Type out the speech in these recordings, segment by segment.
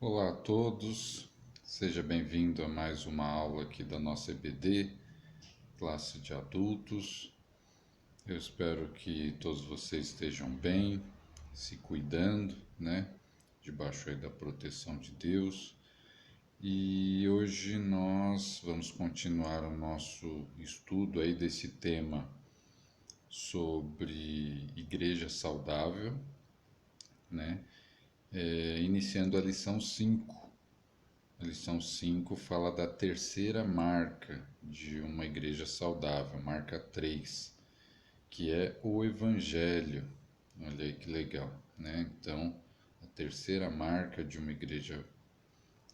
Olá a todos, seja bem-vindo a mais uma aula aqui da nossa EBD, classe de adultos. Eu espero que todos vocês estejam bem, se cuidando, né? Debaixo aí da proteção de Deus. E hoje nós vamos continuar o nosso estudo aí desse tema sobre igreja saudável, né? Iniciando a lição 5. A lição 5 fala da terceira marca de uma igreja saudável, marca 3, que é o Evangelho. Olha aí que legal, né? Então, a terceira marca de uma igreja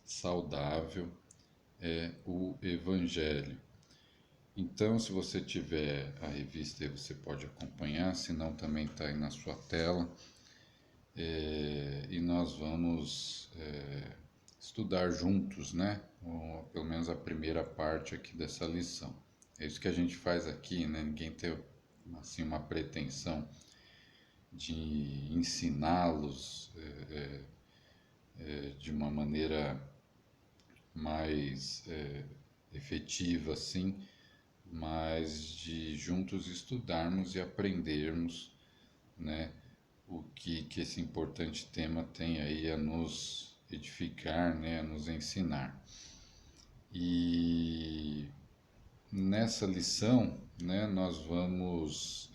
saudável é o Evangelho. Então, se você tiver a revista aí, você pode acompanhar, se não também está aí na sua tela. E nós vamos estudar juntos, né? Ou, pelo menos a primeira parte aqui dessa lição. É isso que a gente faz aqui, né? Ninguém tem assim uma pretensão de ensiná-los de uma maneira mais efetiva, assim, mas de juntos estudarmos e aprendermos, né? O que esse importante tema tem aí a nos edificar, né? A nos ensinar. E nessa lição, né, nós vamos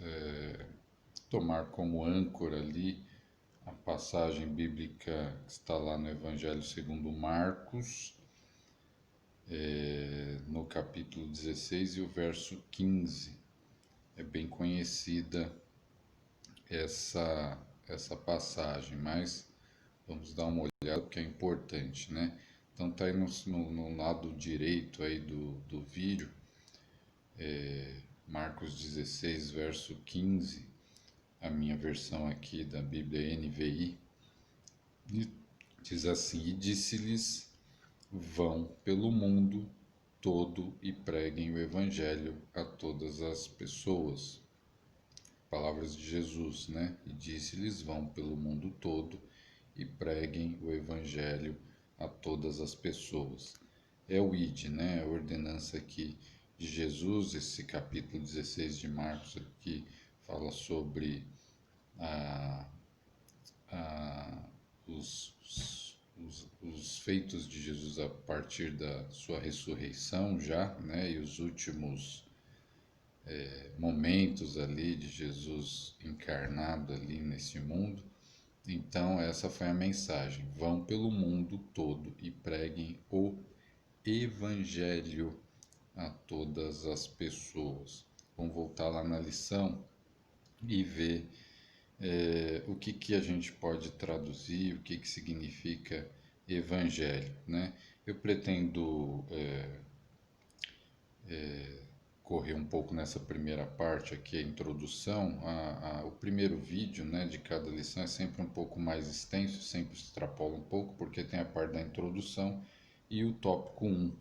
tomar como âncora ali a passagem bíblica que está lá no Evangelho segundo Marcos, no capítulo 16 e o verso 15. É bem conhecida essa, essa passagem, mas vamos dar uma olhada porque é importante, né? Então está aí no lado direito aí do vídeo, Marcos 16, verso 15, a minha versão aqui da Bíblia NVI, e diz assim: E disse-lhes, vão pelo mundo todo e preguem o Evangelho a todas as pessoas. Palavras de Jesus, né? E disse-lhes, vão pelo mundo todo e preguem o Evangelho a todas as pessoas. É o ID, né? A ordenança aqui de Jesus, esse capítulo 16 de Marcos aqui fala sobre a, a, os feitos de Jesus a partir da sua ressurreição já, né? E os últimos momentos ali de Jesus encarnado ali nesse mundo. Então, essa foi a mensagem: vão pelo mundo todo e preguem o Evangelho a todas as pessoas. Vamos voltar lá na lição e ver o que a gente pode traduzir, o que significa Evangelho, né? Eu pretendo correr um pouco nessa primeira parte aqui, a introdução. O primeiro vídeo, né, de cada lição é sempre um pouco mais extenso, sempre extrapola um pouco, porque tem a parte da introdução e o tópico 1,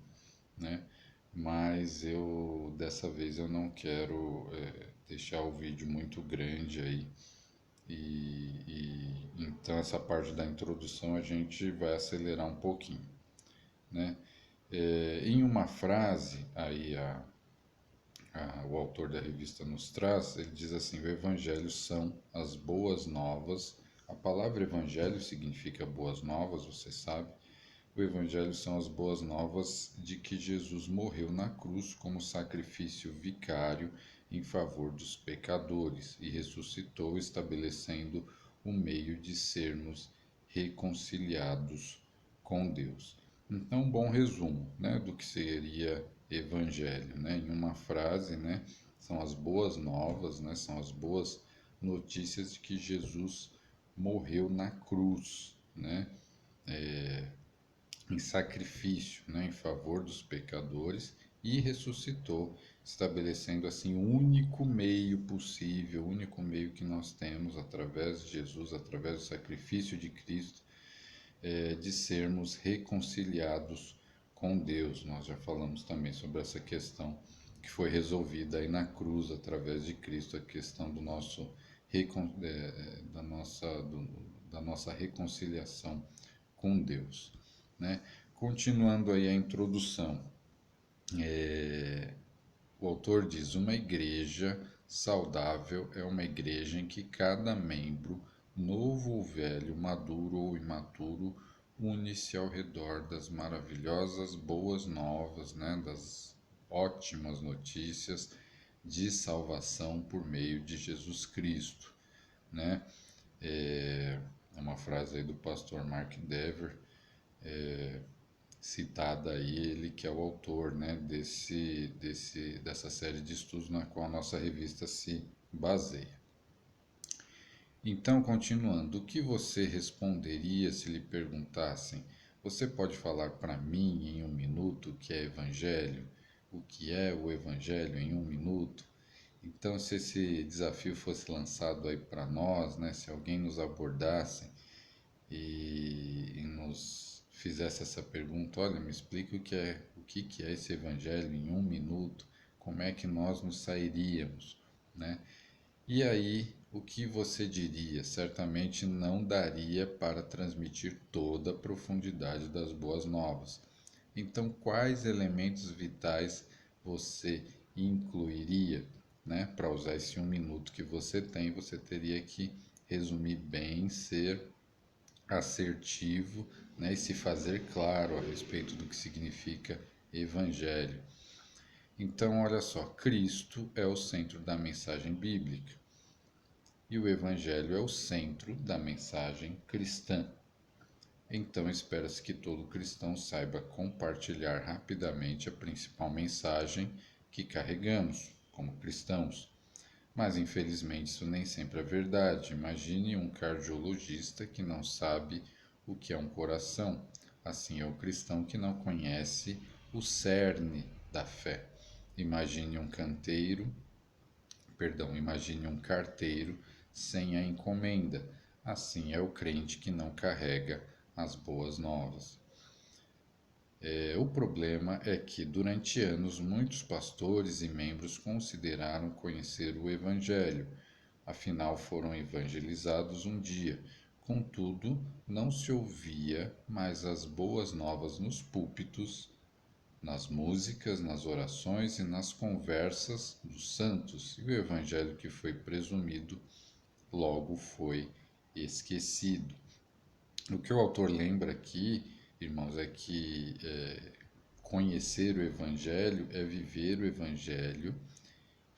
né? Mas dessa vez eu não quero deixar o vídeo muito grande aí. Então essa parte da introdução a gente vai acelerar um pouquinho, né? Em uma frase aí o autor da revista nos traz, ele diz assim: o Evangelho são as boas novas. A palavra Evangelho significa boas novas, você sabe. O Evangelho são as boas novas de que Jesus morreu na cruz como sacrifício vicário em favor dos pecadores e ressuscitou, estabelecendo o meio de sermos reconciliados com Deus. Então, um bom resumo, né, do que seria Evangelho, né, em uma frase, né, são as boas novas, né, são as boas notícias de que Jesus morreu na cruz, né, em sacrifício, né, em favor dos pecadores e ressuscitou, estabelecendo assim o único meio possível, o único meio que nós temos através de Jesus, através do sacrifício de Cristo, de sermos reconciliados com Deus. Nós já falamos também sobre essa questão que foi resolvida aí na cruz através de Cristo, a questão do nosso da nossa reconciliação com Deus. né? Continuando aí a introdução, o autor diz: uma igreja saudável é uma igreja em que cada membro, novo ou velho, maduro ou imaturo, une-se ao redor das maravilhosas boas novas, né? Das ótimas notícias de salvação por meio de Jesus Cristo, né? É uma frase aí do pastor Mark Dever, citada aí, ele que é o autor, né, dessa série de estudos na qual a nossa revista se baseia. Então, continuando, o que você responderia se lhe perguntassem: você pode falar para mim em um minuto o que é evangelho? O que é o evangelho em um minuto? Então, se esse desafio fosse lançado aí para nós, né, se alguém nos abordasse e nos fizesse essa pergunta: olha, me explica o que é esse evangelho em um minuto, como é que nós nos sairíamos, né? E aí, o que você diria? Certamente não daria para transmitir toda a profundidade das boas novas. Então, quais elementos vitais você incluiria, né? Para usar esse um minuto que você tem, você teria que resumir bem, ser assertivo, né, e se fazer claro a respeito do que significa evangelho. Então, olha só, Cristo é o centro da mensagem bíblica e o evangelho é o centro da mensagem cristã. Então, espera-se que todo cristão saiba compartilhar rapidamente a principal mensagem que carregamos como cristãos. Mas infelizmente isso nem sempre é verdade. Imagine um cardiologista que não sabe o que é um coração. Assim é o cristão que não conhece o cerne da fé. Imagine um canteiro, imagine um carteiro sem a encomenda. Assim é o crente que não carrega as boas novas. O problema é que, durante anos, muitos pastores e membros consideraram conhecer o Evangelho, afinal foram evangelizados um dia. Contudo, não se ouvia mais as boas novas nos púlpitos, nas músicas, nas orações e nas conversas dos santos, e o Evangelho que foi presumido logo foi esquecido. O que o autor lembra aqui, irmãos, é que conhecer o Evangelho é viver o Evangelho,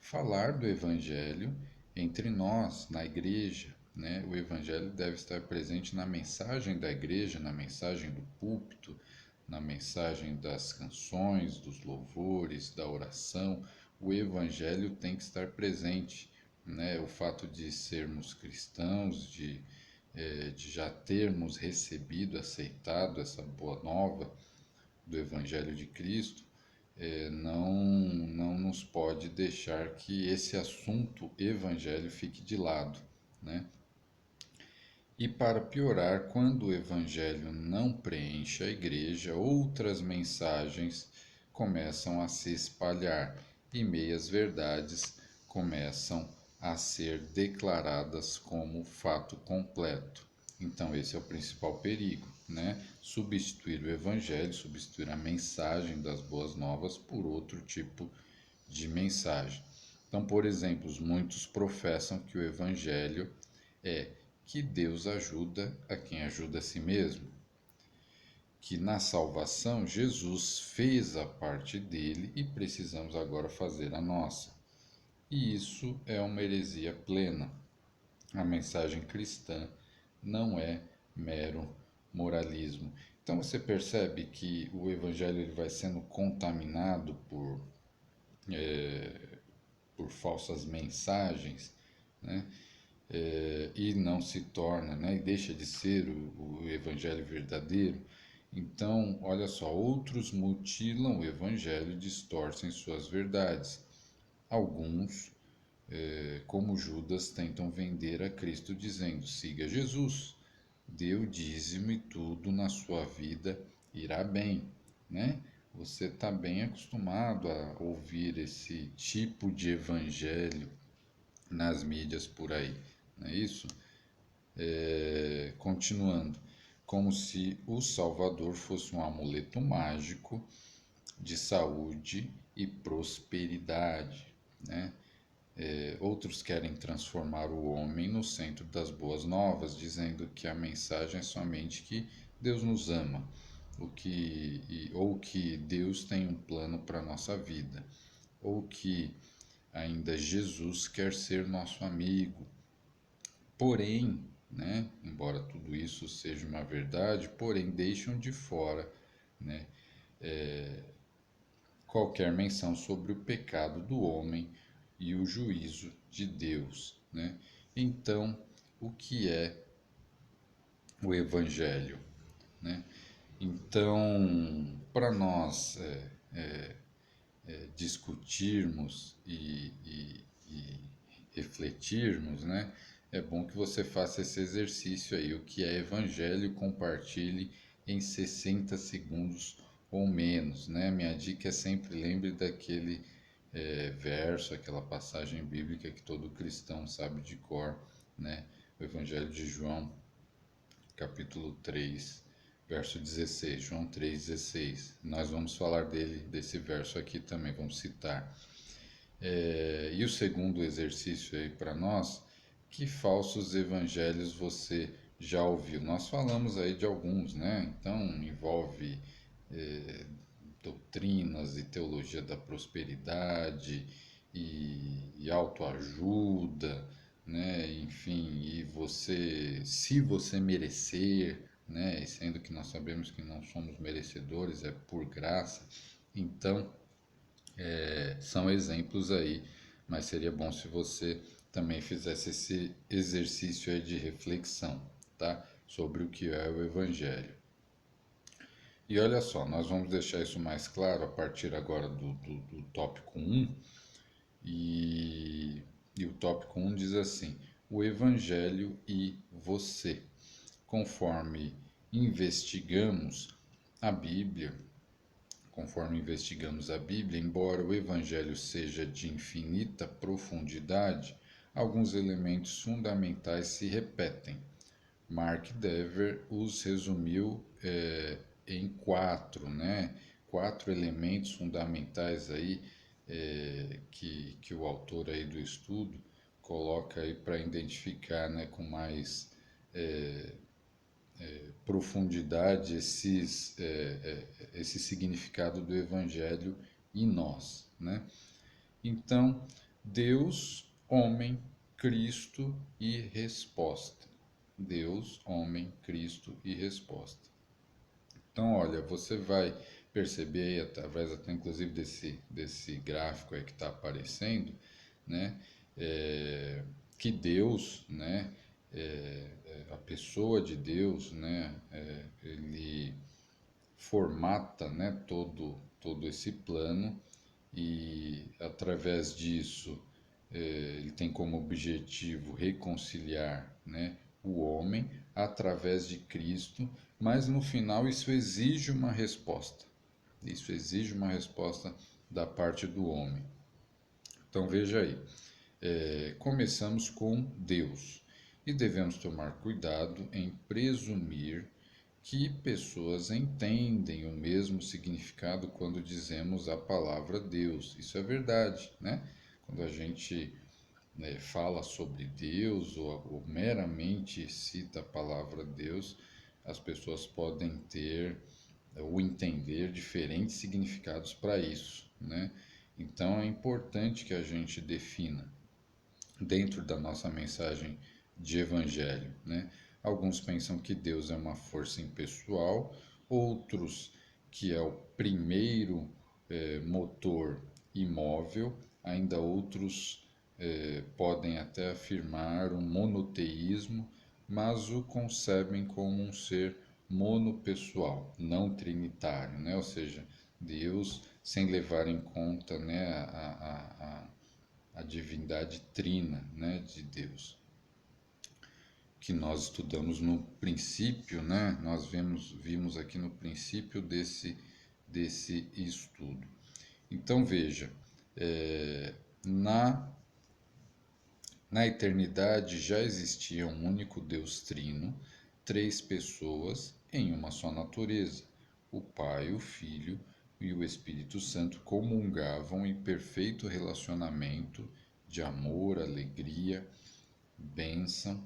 falar do Evangelho entre nós, na igreja, né? O Evangelho deve estar presente na mensagem da igreja, na mensagem do púlpito, na mensagem das canções, dos louvores, da oração. O Evangelho tem que estar presente, né? O fato de sermos cristãos, de já termos recebido, aceitado essa boa nova do Evangelho de Cristo, não nos pode deixar que esse assunto evangelho fique de lado, né? E para piorar, quando o evangelho não preenche a igreja, outras mensagens começam a se espalhar e meias verdades começam a ser declaradas como fato completo. Então, esse é o principal perigo, né? Substituir o evangelho, substituir a mensagem das boas novas por outro tipo de mensagem. Então, por exemplo, muitos professam que o evangelho é que Deus ajuda a quem ajuda a si mesmo, que na salvação Jesus fez a parte dele e precisamos agora fazer a nossa. E isso é uma heresia plena. A mensagem cristã não é mero moralismo. Então você percebe que o evangelho ele vai sendo contaminado por falsas mensagens, né? E não se torna, né? E deixa de ser o evangelho verdadeiro. Então, olha só, outros mutilam o evangelho e distorcem suas verdades. Alguns, como Judas, tentam vender a Cristo dizendo: siga Jesus, dê o dízimo e tudo na sua vida irá bem, né? Você está bem acostumado a ouvir esse tipo de evangelho nas mídias por aí, não é isso? Continuando. como se o Salvador fosse um amuleto mágico de saúde e prosperidade, né? Outros querem transformar o homem no centro das boas novas, dizendo que a mensagem é somente que Deus nos ama, ou que Deus tem um plano para a nossa vida, ou que ainda Jesus quer ser nosso amigo. Porém, né, embora tudo isso seja uma verdade, porém deixam de fora, né, qualquer menção sobre o pecado do homem e o juízo de Deus, né? Então, o que é o Evangelho, né? Então, para nós discutirmos e refletirmos, né? É bom que você faça esse exercício aí. O que é Evangelho, compartilhe em 60 segundos ou menos, né? Minha dica é sempre lembre daquele verso, aquela passagem bíblica que todo cristão sabe de cor, né? O Evangelho de João, capítulo 3, verso 16, João 3,16. Nós vamos falar desse verso aqui também, vamos citar. E o segundo exercício aí para nós, que falsos evangelhos você já ouviu? Nós falamos aí de alguns, né? Então envolve eh, doutrinas e teologia da prosperidade e autoajuda, né? Enfim, e se você merecer, né? E sendo que nós sabemos que não somos merecedores, é por graça. Então, são exemplos aí, mas seria bom se você também fizesse esse exercício aí de reflexão, tá? Sobre o que é o Evangelho. E olha só, nós vamos deixar isso mais claro a partir agora do tópico um e o tópico um diz assim: o Evangelho e você. Conforme investigamos a Bíblia, embora o Evangelho seja de infinita profundidade, alguns elementos fundamentais se repetem. Mark Dever os resumiu em quatro, né? Quatro elementos fundamentais aí que o autor aí do estudo coloca aí para identificar, né, com mais profundidade esse significado do Evangelho em nós, né? Então, Deus, homem, Cristo e resposta. Deus, homem, Cristo e resposta. Então, olha, você vai perceber aí, através até inclusive desse gráfico aí que está aparecendo, né, que Deus, né, a pessoa de Deus, né, ele formata, né, todo esse plano e através disso ele tem como objetivo reconciliar, né, o homem através de Cristo, mas no final isso exige uma resposta. Isso exige uma resposta da parte do homem. Então veja aí, começamos com Deus e devemos tomar cuidado em presumir que pessoas entendem o mesmo significado quando dizemos a palavra Deus. Isso é verdade, né? Quando a gente fala sobre Deus ou meramente cita a palavra Deus, as pessoas podem ter ou entender diferentes significados para isso, né? Então é importante que a gente defina dentro da nossa mensagem de evangelho, né? Alguns pensam que Deus é uma força impessoal, outros que é o primeiro motor imóvel, ainda outros podem até afirmar um monoteísmo, mas o concebem como um ser monopessoal, não trinitário, né? Ou seja, Deus sem levar em conta, né, a divindade trina, né, de Deus, que nós estudamos no princípio, né? Nós vimos aqui no princípio desse estudo. Então veja, na eternidade já existia um único Deus trino, três pessoas em uma só natureza. O Pai, o Filho e o Espírito Santo comungavam em perfeito relacionamento de amor, alegria, bênção.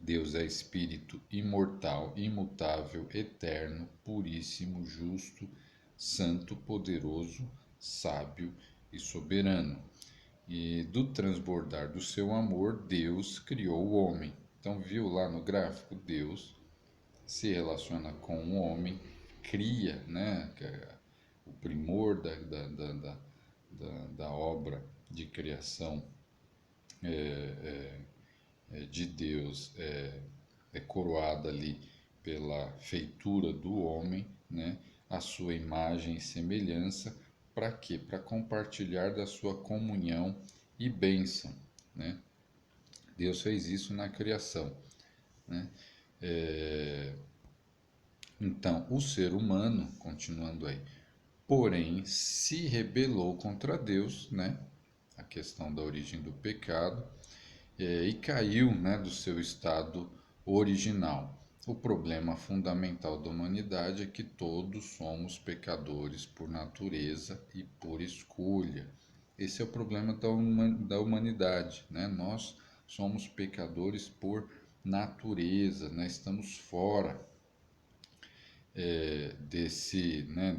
Deus é Espírito imortal, imutável, eterno, puríssimo, justo, santo, poderoso, sábio e soberano. E do transbordar do seu amor, Deus criou o homem. Então, viu lá no gráfico? Deus se relaciona com o homem, cria, né? O primor da obra de criação de Deus é coroada ali pela feitura do homem, né? A sua imagem e semelhança, para quê? Para compartilhar da sua comunhão e bênção, né? Deus fez isso na criação, né? Então, o ser humano, continuando aí, porém, se rebelou contra Deus, né? A questão da origem do pecado, e caiu, né, do seu estado original. O problema fundamental da humanidade é que todos somos pecadores por natureza e por escolha. Esse é o problema da humanidade, né? Nós somos pecadores por natureza, né? Estamos fora né,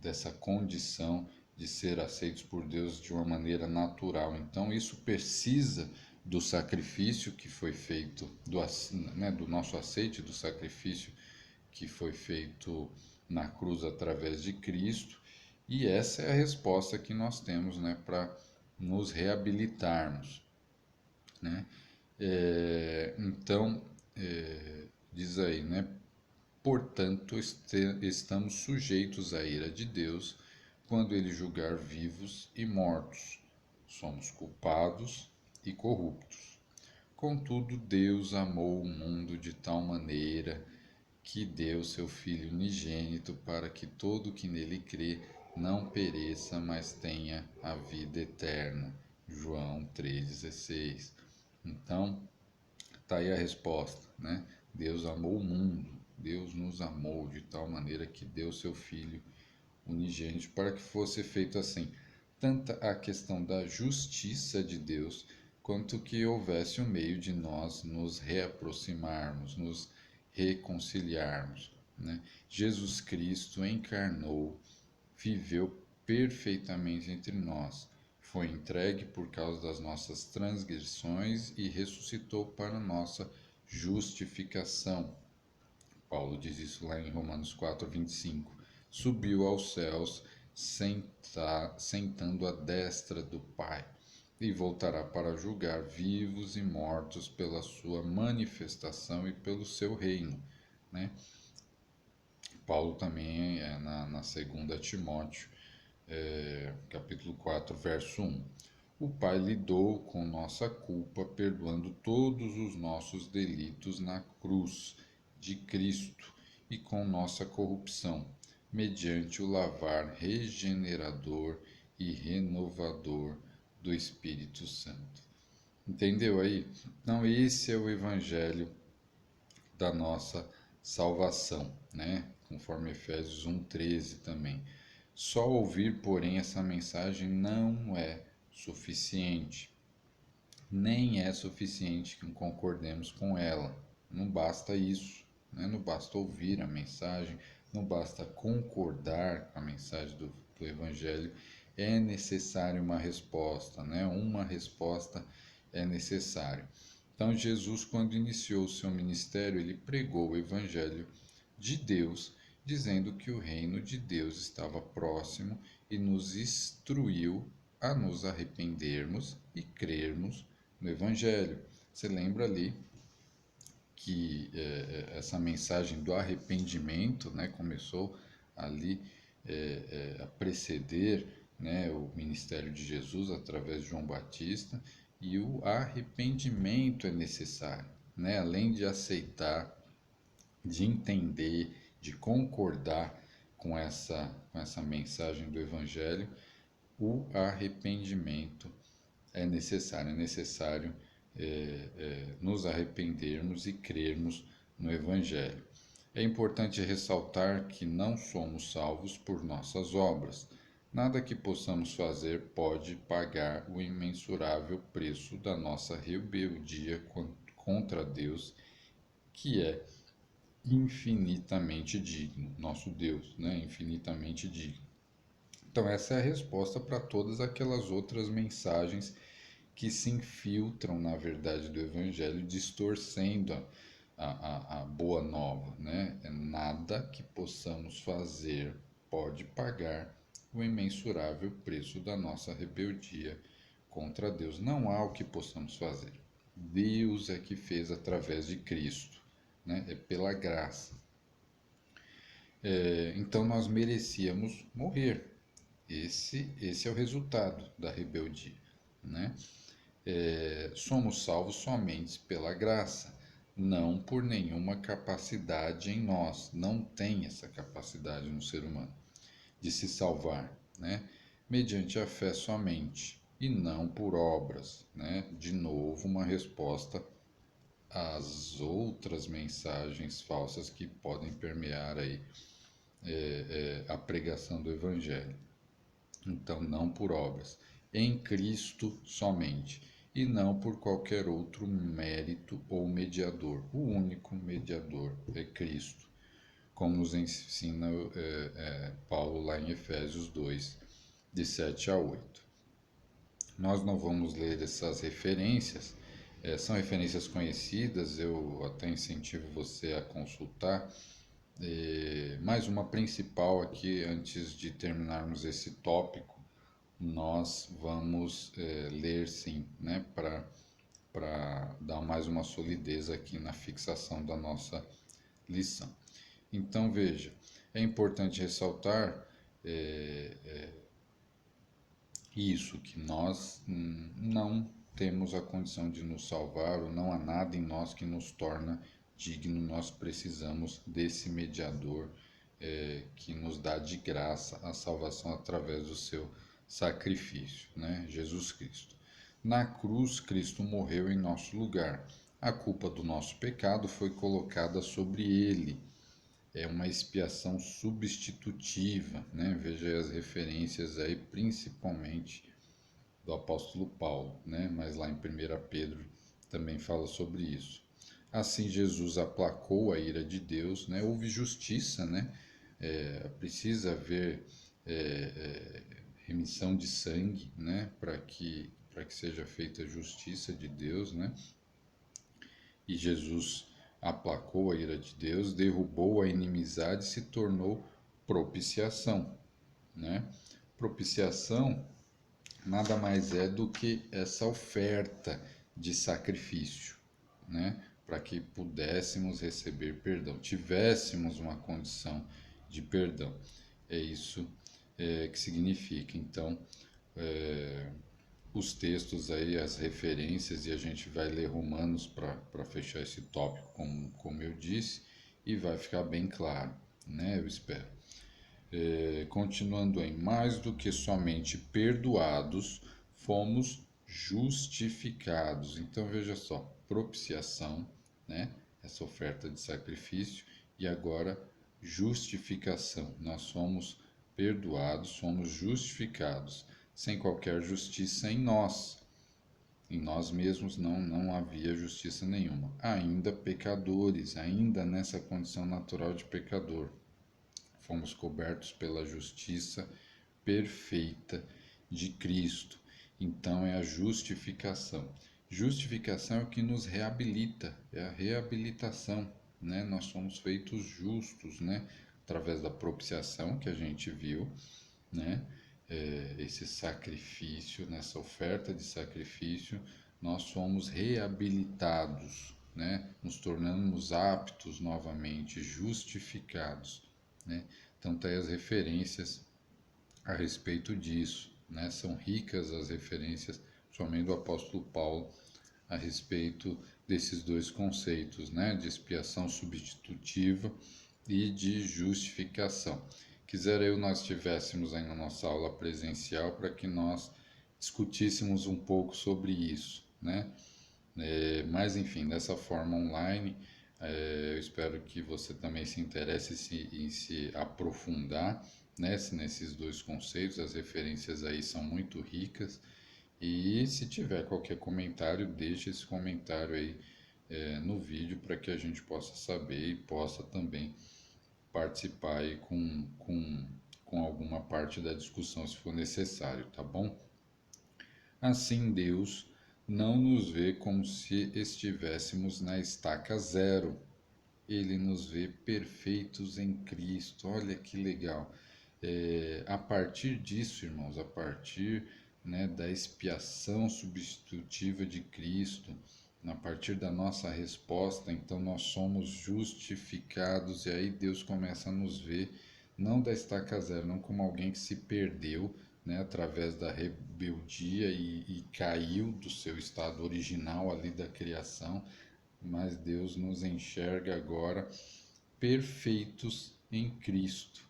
dessa condição de ser aceitos por Deus de uma maneira natural. Então, isso precisa do sacrifício que foi feito, do nosso aceite do sacrifício que foi feito na cruz através de Cristo, e essa é a resposta que nós temos, né, para nos reabilitarmos, né? Então, diz aí, né? Portanto, estamos sujeitos à ira de Deus quando ele julgar vivos e mortos. Somos culpados e corruptos. Contudo, Deus amou o mundo de tal maneira que deu seu Filho unigênito para que todo que nele crê não pereça, mas tenha a vida eterna. João 3,16. Então, está aí a resposta, né? Deus amou o mundo, Deus nos amou de tal maneira que deu seu Filho unigênito para que fosse feito assim, tanto a questão da justiça de Deus, quanto que houvesse um meio de nós nos reaproximarmos, nos reconciliarmos, né? Jesus Cristo encarnou, viveu perfeitamente entre nós, foi entregue por causa das nossas transgressões e ressuscitou para nossa justificação. Paulo diz isso lá em Romanos 4:25. Subiu aos céus, sentando à destra do Pai, e voltará para julgar vivos e mortos pela sua manifestação e pelo seu reino, né? Paulo também na segunda Timóteo, capítulo 4, verso 1. O Pai lidou com nossa culpa, perdoando todos os nossos delitos na cruz de Cristo e com nossa corrupção, mediante o lavar regenerador e renovador do Espírito Santo. Entendeu aí? Então, esse é o Evangelho da nossa salvação, né? Conforme Efésios 1:13 também. Só ouvir, porém, essa mensagem não é suficiente. Nem é suficiente que concordemos com ela. Não basta isso, né? Não basta ouvir a mensagem, não basta concordar com a mensagem do Evangelho. É necessário uma resposta, né? Uma resposta é necessária. Então, Jesus, quando iniciou o seu ministério, ele pregou o Evangelho de Deus, dizendo que o reino de Deus estava próximo e nos instruiu a nos arrependermos e crermos no Evangelho. Você lembra ali que essa mensagem do arrependimento, né, começou ali a preceder, né, o ministério de Jesus através de João Batista, e o arrependimento é necessário, né, além de aceitar, de entender, de concordar com essa mensagem do Evangelho, o arrependimento é necessário nos arrependermos e crermos no Evangelho. É importante ressaltar que não somos salvos por nossas obras. Nada que possamos fazer pode pagar o imensurável preço da nossa rebeldia contra Deus, que é infinitamente digno, nosso Deus, né? Infinitamente digno. Então, essa é a resposta para todas aquelas outras mensagens que se infiltram na verdade do Evangelho, distorcendo a boa nova, né? Nada que possamos fazer pode pagar o imensurável preço da nossa rebeldia contra Deus. Não há o que possamos fazer. Deus é que fez através de Cristo, né? É pela graça. Então nós merecíamos morrer. Esse é o resultado da rebeldia, né? Somos salvos somente pela graça, não por nenhuma capacidade em nós. Não tem essa capacidade no ser humano de se salvar, né? Mediante a fé somente e não por obras, né? De novo, uma resposta às outras mensagens falsas que podem permear aí a pregação do Evangelho. Então, não por obras, em Cristo somente, e não por qualquer outro mérito ou mediador. O único mediador é Cristo, como nos ensina Paulo lá em Efésios 2, de 7 a 8. Nós não vamos ler essas referências, são referências conhecidas, eu até incentivo você a consultar. Mais uma principal aqui, antes de terminarmos esse tópico, nós vamos ler sim, né, para dar mais uma solidez aqui na fixação da nossa lição. Então veja, é importante ressaltar isso, que nós não temos a condição de nos salvar, ou não há nada em nós que nos torna digno, nós precisamos desse mediador que nos dá de graça a salvação através do seu sacrifício, né? Jesus Cristo. Na cruz, Cristo morreu em nosso lugar. A culpa do nosso pecado foi colocada sobre ele. É uma expiação substitutiva, né? Veja as referências aí, principalmente do apóstolo Paulo, né? Mas lá em 1 Pedro também fala sobre isso. Assim Jesus aplacou a ira de Deus, né? Houve justiça, né? Precisa haver remissão de sangue, né? Para que seja feita a justiça de Deus, né? E Jesus aplacou a ira de Deus, derrubou a inimizade e se tornou propiciação, né? Propiciação nada mais é do que essa oferta de sacrifício, né? Para que pudéssemos receber perdão, tivéssemos uma condição de perdão. É isso que significa. Então, os textos aí, as referências, e a gente vai ler Romanos para fechar esse tópico, como eu disse, e vai ficar bem claro, né? Eu espero. Continuando em mais do que somente perdoados, fomos justificados. Então veja só, propiciação, né? Essa oferta de sacrifício, e agora justificação. Nós somos perdoados, somos justificados, sem qualquer justiça em nós. Em nós mesmos não havia justiça nenhuma. Ainda pecadores, ainda nessa condição natural de pecador. Fomos cobertos pela justiça perfeita de Cristo. Então é a justificação. Justificação é o que nos reabilita, é a reabilitação, né? Nós somos feitos justos, né? Através da propiciação que a gente viu, né? Esse sacrifício, nessa oferta de sacrifício, nós somos reabilitados, né? Nos tornamos aptos novamente, justificados, né? Então, tem as referências a respeito disso, né? São ricas as referências, somente do apóstolo Paulo, a respeito desses dois conceitos, né? De expiação substitutiva e de justificação. Quisera eu nós estivéssemos aí na nossa aula presencial para que nós discutíssemos um pouco sobre isso, né? Mas enfim, dessa forma online, eu espero que você também se interesse em se aprofundar, né, nesses dois conceitos. As referências aí são muito ricas. E se tiver qualquer comentário, deixe esse comentário aí no vídeo para que a gente possa saber e possa também participar aí com alguma parte da discussão, se for necessário, tá bom? Assim, Deus não nos vê como se estivéssemos na estaca zero. Ele nos vê perfeitos em Cristo. Olha que legal. A partir disso, irmãos, a partir, né, da expiação substitutiva de Cristo, a partir da nossa resposta, então nós somos justificados, e aí Deus começa a nos ver não da estaca zero, não como alguém que se perdeu, né, através da rebeldia e caiu do seu estado original ali da criação, mas Deus nos enxerga agora perfeitos em Cristo.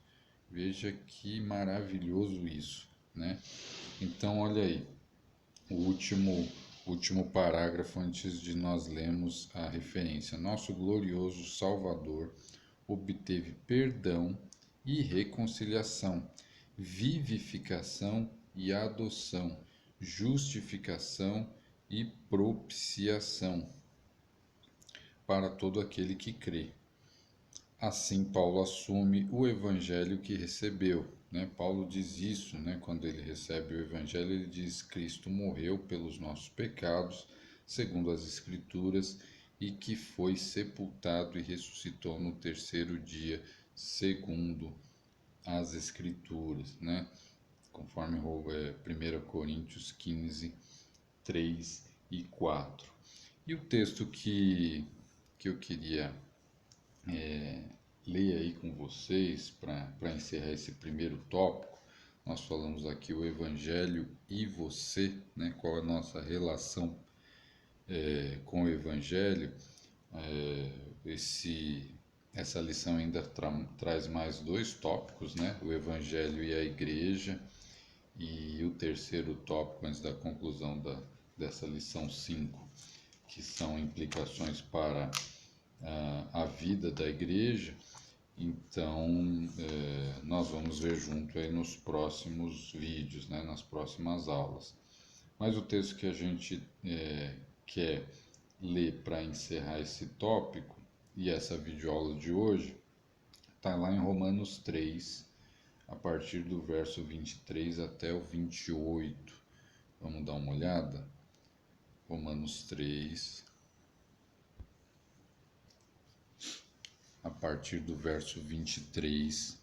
Veja que maravilhoso isso, né? Então, olha aí, o último parágrafo antes de nós lermos a referência. Nosso glorioso Salvador obteve perdão e reconciliação, vivificação e adoção, justificação e propiciação para todo aquele que crê. Assim, Paulo assume o evangelho que recebeu, né? Paulo diz isso, né? Quando ele recebe o evangelho, ele diz: Cristo morreu pelos nossos pecados, segundo as Escrituras, e que foi sepultado e ressuscitou no terceiro dia, segundo as Escrituras, né? Conforme 1 Coríntios 15, 3 e 4. E o texto que eu queria ler aí com vocês para encerrar esse primeiro tópico. Nós falamos aqui o Evangelho e você, né? Qual a nossa relação com o Evangelho. É, essa lição ainda traz mais dois tópicos, né? O Evangelho e a Igreja. E o terceiro tópico, antes da conclusão dessa lição 5, que são implicações para a vida da igreja. Então, nós vamos ver junto aí nos próximos vídeos, né, nas próximas aulas. Mas o texto que a gente quer ler para encerrar esse tópico e essa videoaula de hoje está lá em Romanos 3, a partir do verso 23 até o 28. Vamos dar uma olhada? Romanos 3, a partir do verso 23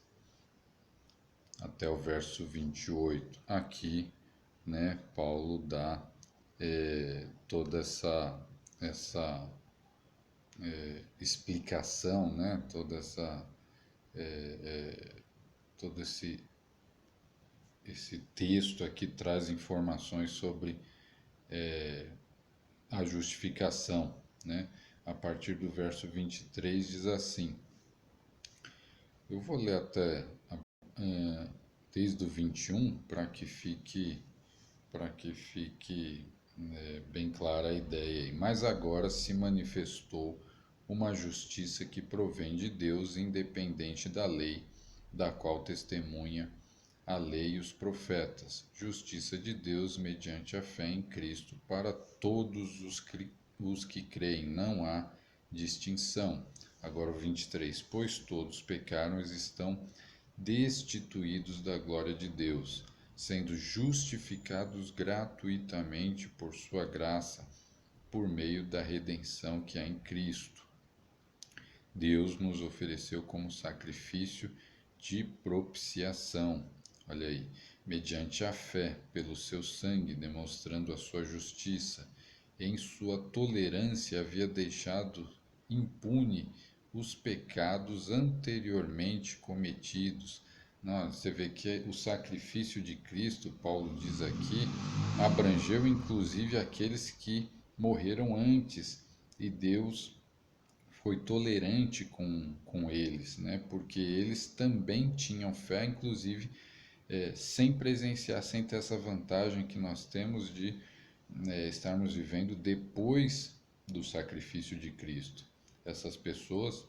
até o verso 28. Aqui, né, Paulo dá toda essa explicação, né, todo esse texto aqui traz informações sobre a justificação, né? A partir do verso 23 diz assim, eu vou ler até desde o 21 para que fique bem clara a ideia. Mas agora se manifestou uma justiça que provém de Deus, independente da lei, da qual testemunha a lei e os profetas. Justiça de Deus mediante a fé em Cristo para todos os que creem. Não há distinção. Agora o 23. Pois todos pecaram e estão destituídos da glória de Deus, sendo justificados gratuitamente por sua graça, por meio da redenção que há em Cristo. Deus nos ofereceu como sacrifício de propiciação, olha aí, mediante a fé, pelo seu sangue, demonstrando a sua justiça. Em sua tolerância havia deixado impune os pecados anteriormente cometidos. Não, você vê que o sacrifício de Cristo, Paulo diz aqui, abrangeu inclusive aqueles que morreram antes, e Deus foi tolerante com eles, né? Porque eles também tinham fé, inclusive sem presenciar, sem ter essa vantagem que nós temos estarmos vivendo depois do sacrifício de Cristo. Essas pessoas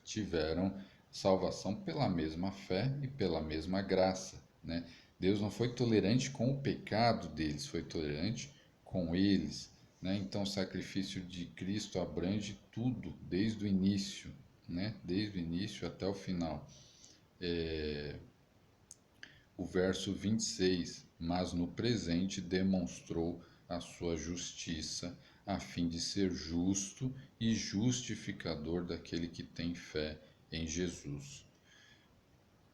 tiveram salvação pela mesma fé e pela mesma graça, né? Deus não foi tolerante com o pecado deles, foi tolerante com eles, né? Então o sacrifício de Cristo abrange tudo, desde o início, né? Desde o início até o final. O verso 26, mas no presente demonstrou a sua justiça, a fim de ser justo e justificador daquele que tem fé em Jesus.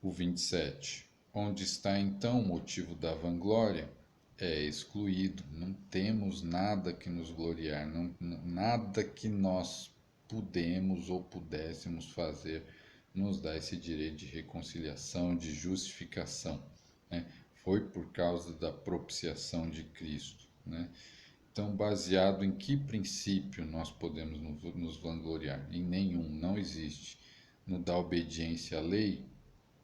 O 27, onde está então o motivo da vanglória? É excluído, não temos nada que nos gloriar, nada que nós pudemos ou pudéssemos fazer nos dá esse direito de reconciliação, de justificação, né? Foi por causa da propiciação de Cristo, né? Então, baseado em que princípio nós podemos nos vangloriar? Em nenhum, não existe. No da obediência à lei,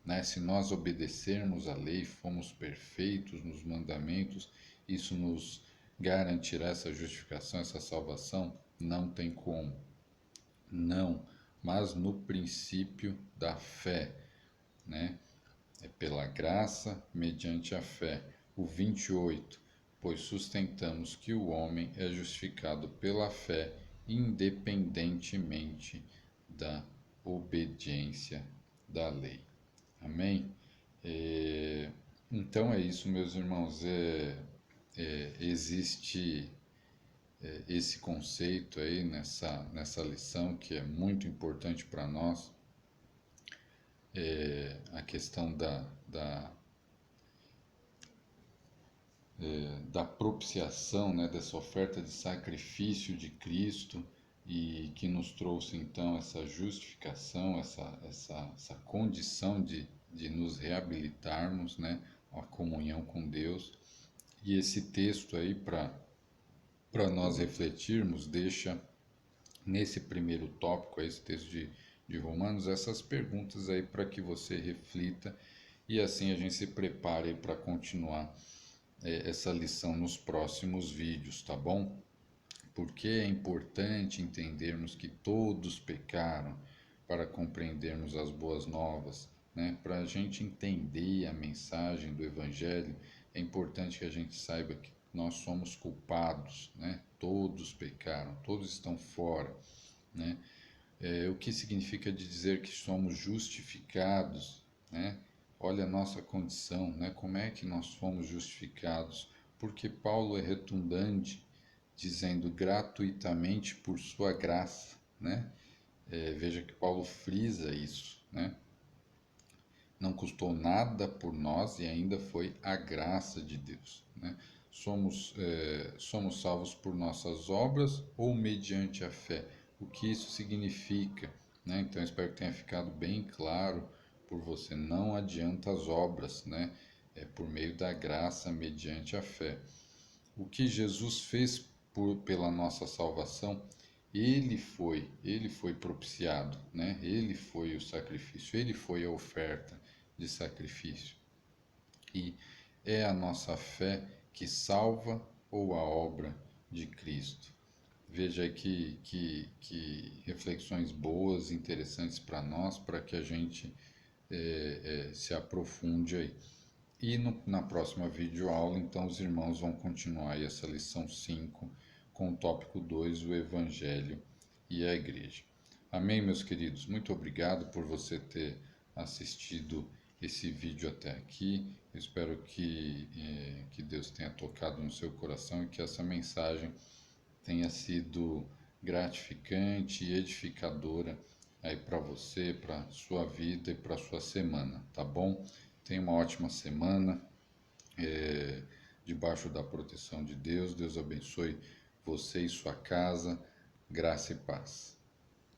né? Se nós obedecermos à lei, fomos perfeitos nos mandamentos, isso nos garantirá essa justificação, essa salvação? Não tem como. Não, mas no princípio da fé, né? É pela graça, mediante a fé. O 28, pois sustentamos que o homem é justificado pela fé, independentemente da obediência da lei. Amém? Então é isso, meus irmãos. Existe esse conceito aí nessa lição que é muito importante para nós, a questão da propiciação, né, dessa oferta de sacrifício de Cristo e que nos trouxe então essa justificação, essa condição de nos reabilitarmos, né, a comunhão com Deus. E esse texto aí, para nós refletirmos, deixa nesse primeiro tópico, esse texto de Romanos, essas perguntas aí para que você reflita e assim a gente se prepare para continuar essa lição nos próximos vídeos, tá bom? Porque é importante entendermos que todos pecaram para compreendermos as boas novas, né? Para a gente entender a mensagem do Evangelho, é importante que a gente saiba que nós somos culpados, né? Todos pecaram, todos estão fora, né? O que significa de dizer que somos justificados, né? Olha a nossa condição, né? Como é que nós fomos justificados? Porque Paulo é retundante, dizendo gratuitamente por sua graça, né? Veja que Paulo frisa isso, né? Não custou nada por nós e ainda foi a graça de Deus, né? Somos salvos por nossas obras ou mediante a fé? O que isso significa, né? Então, espero que tenha ficado bem claro por você. Não adianta as obras, né? É por meio da graça, mediante a fé. O que Jesus fez pela nossa salvação, ele foi propiciado, né? Ele foi o sacrifício, ele foi a oferta de sacrifício. E é a nossa fé que salva ou a obra de Cristo? Veja que reflexões boas, interessantes para nós, para que a gente se aprofunde aí. E na próxima videoaula, então, os irmãos vão continuar aí essa lição 5 com o tópico 2, o Evangelho e a Igreja. Amém, meus queridos? Muito obrigado por você ter assistido esse vídeo até aqui. Eu espero que Deus tenha tocado no seu coração e que essa mensagem tenha sido gratificante e edificadora aí para você, para sua vida e para sua semana, tá bom? Tenha uma ótima semana, debaixo da proteção de Deus. Deus abençoe você e sua casa. Graça e paz.